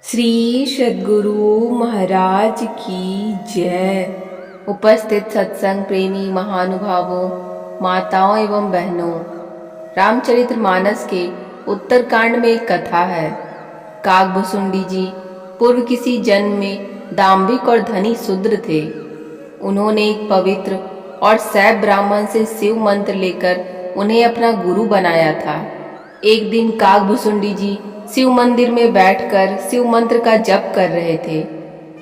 श्री सद्गुरु महाराज की जय। उपस्थित सत्संग प्रेमी महानुभावों, माताओं एवं बहनों, रामचरितमानस के उत्तरकांड में एक कथा है। काकभुसुंडी जी पूर्व किसी जन्म में दाम्भिक और धनी शूद्र थे। उन्होंने एक पवित्र और सैव ब्राह्मण से शिव मंत्र लेकर उन्हें अपना गुरु बनाया था। एक दिन काकभुसुंडी जी शिव मंदिर में बैठकर शिव मंत्र का जप कर रहे थे।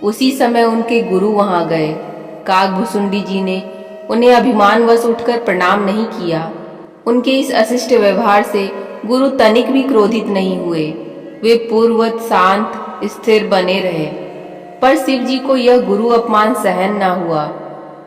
उसी समय उनके गुरु वहां गए। काकभुसुंडी जी ने उन्हें अभिमानवश उठकर प्रणाम नहीं किया। उनके इस अशिष्ट व्यवहार से गुरु तनिक भी क्रोधित नहीं हुए। वे पूर्ववत शांत स्थिर बने रहे। पर शिव जी को यह गुरु अपमान सहन न हुआ।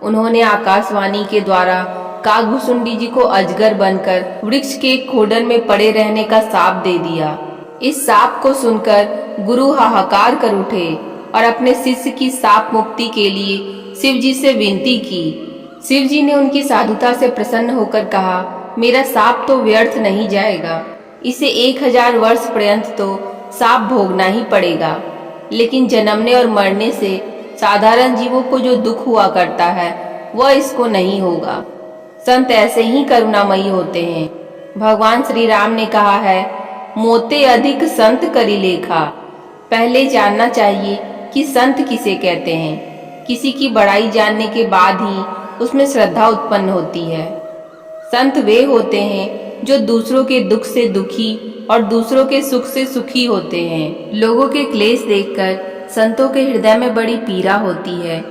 उन्होंने आकाशवाणी के द्वारा काकभुसुंडी जी को अजगर बनकर वृक्ष के खोडन में पड़े रहने का शाप दे दिया। इस शाप को सुनकर गुरु हाहाकार कर उठे और अपने शिष्य की शाप मुक्ति के लिए शिव जी से विनती की। शिव जी ने उनकी साधुता से प्रसन्न होकर कहा, मेरा शाप तो व्यर्थ नहीं जाएगा। इसे 1000 वर्ष पर्यंत तो शाप भोगना ही पड़ेगा, लेकिन जन्मने और मरने से साधारण जीवों को जो दुख हुआ करता है वह इसको नहीं होगा। संत ऐसे ही करुणामयी होते हैं। भगवान श्री राम ने कहा है, मोते अधिक संत करी लेखा। पहले जानना चाहिए कि संत किसे कहते हैं। किसी की बड़ाई जानने के बाद ही उसमें श्रद्धा उत्पन्न होती है। संत वे होते हैं जो दूसरों के दुख से दुखी और दूसरों के सुख से सुखी होते हैं। लोगों के क्लेश देखकर संतों के हृदय में बड़ी पीड़ा होती है।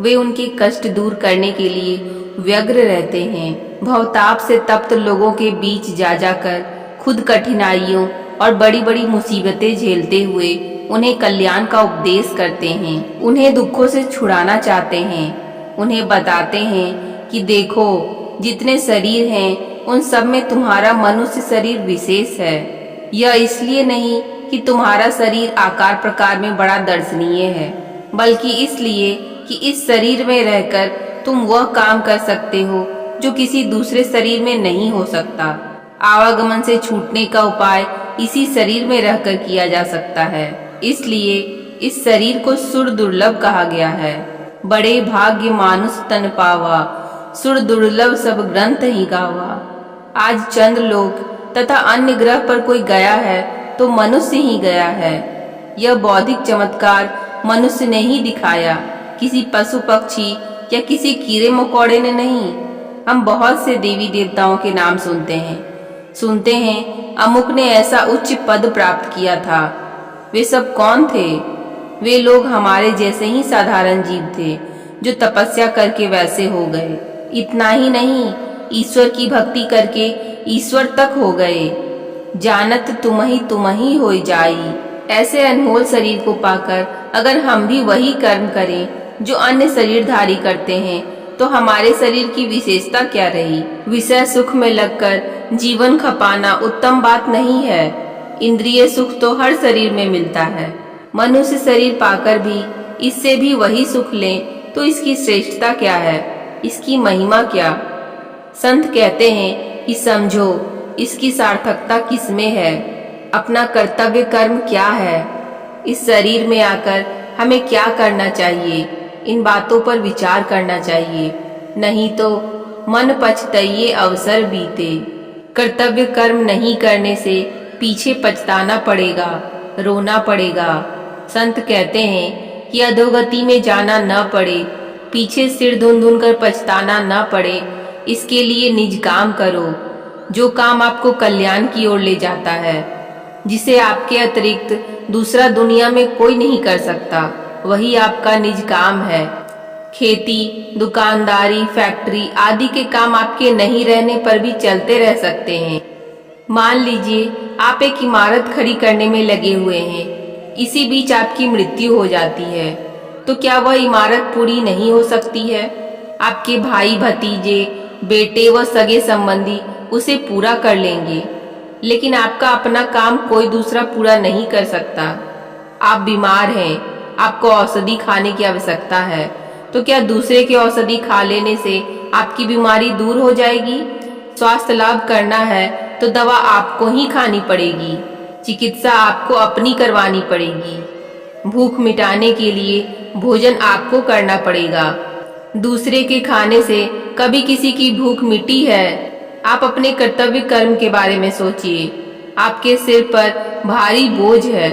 वे उनके कष्ट दूर करने के लिए व्यग्र रहते हैं। भवताप से तप्त लोगों के बीच जा जाकर खुद कठिनाइयों और बड़ी बड़ी मुसीबतें झेलते हुए उन्हें कल्याण का उपदेश करते हैं। उन्हें दुखों से छुड़ाना चाहते हैं। उन्हें बताते हैं कि देखो, जितने शरीर हैं उन सब में तुम्हारा मनुष्य शरीर विशेष है। यह इसलिए नहीं कि तुम्हारा शरीर आकार प्रकार में बड़ा दर्शनीय है, बल्कि इसलिए कि इस शरीर में रहकर तुम वह काम कर सकते हो जो किसी दूसरे शरीर में नहीं हो सकता। आवागमन से छूटने का उपाय इसी शरीर में रहकर किया जा सकता है। इसलिए इस शरीर को सुर दुर्लभ कहा गया है। बड़े भाग्य मानुष तन पावा, सुर दुर्लभ सब ग्रंथ ही गावा। आज चंद्रलोक तथा अन्य ग्रह पर कोई गया है तो मनुष्य ही गया है। यह बौद्धिक चमत्कार मनुष्य ने ही दिखाया, किसी पशु पक्षी या किसी कीड़े मकोड़े ने नहीं। हम बहुत से देवी देवताओं के नाम सुनते हैं अमुक ने ऐसा उच्च पद प्राप्त किया था। वे सब कौन थे? वे लोग हमारे जैसे ही साधारण जीव थे जो तपस्या करके वैसे हो गए। इतना ही नहीं, ईश्वर की भक्ति करके ईश्वर तक हो गए। जानत तुम ही हो जाई। ऐसे अनमोल शरीर को पाकर अगर हम भी वही कर्म करें जो अन्य शरीरधारी करते हैं तो हमारे शरीर की विशेषता क्या रही? विषय सुख में लगकर जीवन खपाना उत्तम बात नहीं है। इंद्रिय सुख तो हर शरीर में मिलता है। मनुष्य शरीर पाकर भी इससे भी वही सुख लें तो इसकी श्रेष्ठता क्या है, इसकी महिमा क्या? संत कहते हैं कि समझो, इसकी सार्थकता किसमें है, अपना कर्तव्य कर्म क्या है, इस शरीर में आकर हमें क्या करना चाहिए, इन बातों पर विचार करना चाहिए। नहीं तो मन पछताइए अवसर बीते। कर्तव्य कर्म नहीं करने से पीछे पछताना पड़ेगा, रोना पड़ेगा। संत कहते हैं कि अधोगति में जाना न पड़े, पीछे सिर धुन कर पछताना न पड़े, इसके लिए निज काम करो। जो काम आपको कल्याण की ओर ले जाता है, जिसे आपके अतिरिक्त दूसरा दुनिया में कोई नहीं कर सकता, वही आपका निज काम है। खेती, दुकानदारी, फैक्ट्री आदि के काम आपके नहीं रहने पर भी चलते रह सकते हैं। मान लीजिए आप एक इमारत खड़ी करने में लगे हुए हैं, इसी बीच आपकी मृत्यु हो जाती है, तो क्या वह इमारत पूरी नहीं हो सकती है? आपके भाई भतीजे, बेटे व सगे संबंधी उसे पूरा कर लेंगे, लेकिन आपका अपना काम कोई दूसरा पूरा नहीं कर सकता। आप बीमार हैं, आपको औषधि खाने की आवश्यकता है, तो क्या दूसरे की औषधि खा लेने से आपकी बीमारी दूर हो जाएगी? स्वास्थ्य लाभ करना है तो दवा आपको ही खानी पड़ेगी, चिकित्सा आपको अपनी करवानी पड़ेगी। भूख मिटाने के लिए भोजन आपको करना पड़ेगा। दूसरे के खाने से कभी किसी की भूख मिटी है? आप अपने कर्तव्य कर्म के बारे में सोचिए। आपके सिर पर भारी बोझ है।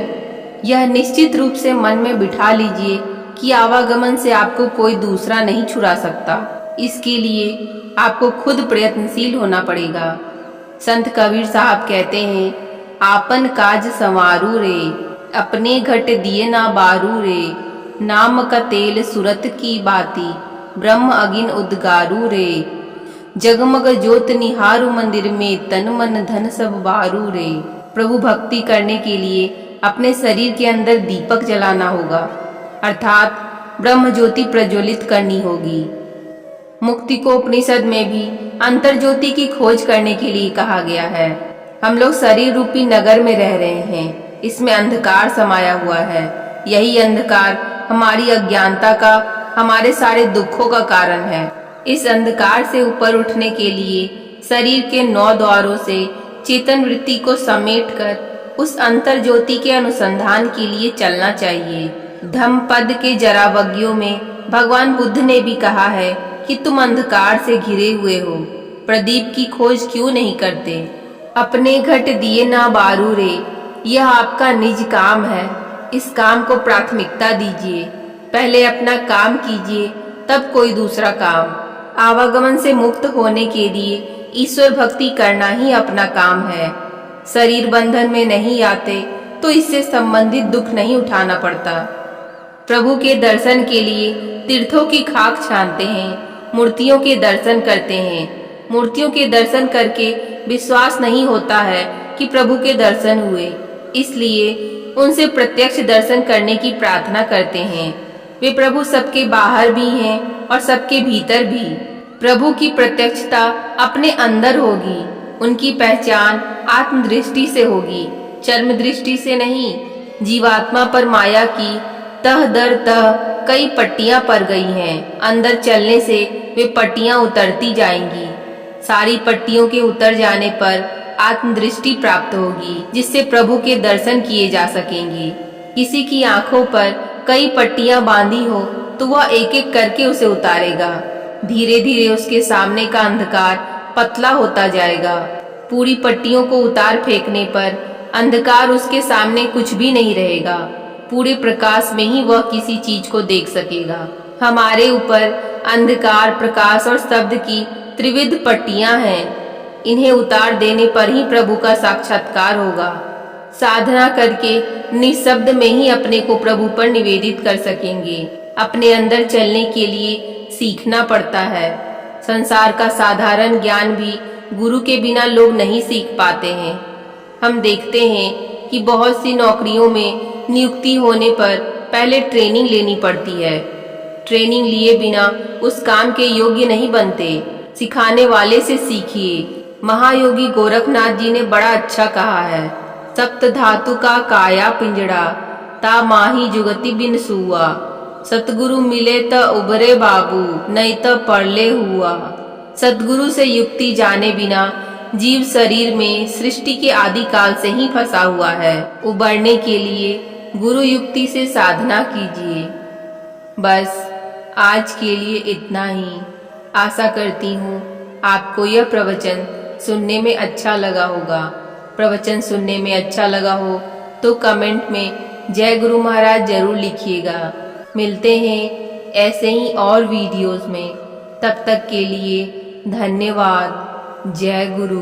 यह निश्चित रूप से मन में बिठा लीजिए कि आवागमन से आपको कोई दूसरा नहीं छुड़ा सकता। इसके लिए आपको खुद प्रयत्नशील होना पड़ेगा। संत कबीर साहब कहते हैं, आपन काज संवारू रे, अपने घट दिए ना बारू रे, नाम का तेल सुरत की बाती, ब्रह्म अगिन उद्गारू रे, जगमग ज्योत निहारू मंदिर में, तन मन धन सब बारू रे। प्रभु भक्ति करने के लिए अपने शरीर के अंदर दीपक जलाना होगा, अर्थात ब्रह्म ज्योति प्रज्वलित करनी होगी। मुक्ति को उपनिषद में भी अंतर ज्योति की खोज करने के लिए कहा गया है। हम लोग शरीर रूपी नगर में रह रहे हैं। इसमें अंधकार समाया हुआ है। यही अंधकार हमारी अज्ञानता का, हमारे सारे दुखों का कारण है। इस अंधकार से ऊपर उठने के लिए शरीर के 9 द्वारों से चेतन वृत्ति को समेटकर उस अंतर ज्योति के अनुसंधान के लिए चलना चाहिए। धम्मपद के जरावग्यों में भगवान बुद्ध ने भी कहा है कि तुम अंधकार से घिरे हुए हो, प्रदीप की खोज क्यों नहीं करते? अपने घट दिए ना बारू रे, यह आपका निज काम है। इस काम को प्राथमिकता दीजिए। पहले अपना काम कीजिए, तब कोई दूसरा काम। आवागमन से मुक्त होने के लिए ईश्वर भक्ति करना ही अपना काम है। शरीर बंधन में नहीं आते तो इससे संबंधित दुख नहीं उठाना पड़ता। प्रभु के दर्शन के लिए तीर्थों की खाक छानते हैं, मूर्तियों के दर्शन करते हैं। मूर्तियों के दर्शन करके विश्वास नहीं होता है कि प्रभु के दर्शन हुए, इसलिए उनसे प्रत्यक्ष दर्शन करने की प्रार्थना करते हैं। वे प्रभु सबके बाहर भी हैं और सबके भीतर भी। प्रभु की प्रत्यक्षता अपने अंदर होगी। उनकी पहचान आत्मदृष्टि से होगी, चर्म दृष्टि से नहीं। जीवात्मा पर माया की तह दर तह कई पट्टियां पड़ गई हैं। अंदर चलने से वे पट्टियां उतरती जाएंगी। सारी पट्टियों के उतर जाने पर आत्मदृष्टि प्राप्त होगी, जिससे प्रभु के दर्शन किए जा सकेंगे। किसी की आंखों पर कई पट्टियां बांधी हो तो वह एक एक करके उसे उतारेगा। धीरे धीरे उसके सामने का अंधकार पतला होता जाएगा। पूरी पट्टियों को उतार फेंकने पर अंधकार उसके सामने कुछ भी नहीं रहेगा। पूरे प्रकाश में ही वह किसी चीज को देख सकेगा। हमारे ऊपर अंधकार, प्रकाश और शब्द की त्रिविध पट्टियां हैं। इन्हें उतार देने पर ही प्रभु का साक्षात्कार होगा। साधना करके निःशब्द में ही अपने को प्रभु पर निवेदित कर सकेंगे। अपने अंदर चलने के लिए सीखना पड़ता है। संसार का साधारण ज्ञान भी गुरु के बिना लोग नहीं सीख पाते हैं। हम देखते हैं कि बहुत सी नौकरियों में नियुक्ति होने पर पहले ट्रेनिंग लेनी पड़ती है। ट्रेनिंग लिए बिना उस काम के योग्य नहीं बनते। सिखाने वाले से सीखिए। महायोगी गोरखनाथ जी ने बड़ा अच्छा कहा है, सप्त धातु का काया पिंजड़ा, ता माही जुगति बिन सुआ, सतगुरु मिले त उबरे बाबू, नहीं त पड़ले हुआ। सतगुरु से युक्ति जाने बिना जीव शरीर में सृष्टि के आदि काल से ही फंसा हुआ है। उबरने के लिए गुरु युक्ति से साधना कीजिए। बस आज के लिए इतना ही। आशा करती हूँ आपको यह प्रवचन सुनने में अच्छा लगा होगा। प्रवचन सुनने में अच्छा लगा हो तो कमेंट में जय गुरु महाराज जरूर लिखिएगा। मिलते हैं ऐसे ही और वीडियोस में। तब तक के लिए धन्यवाद। जय गुरु।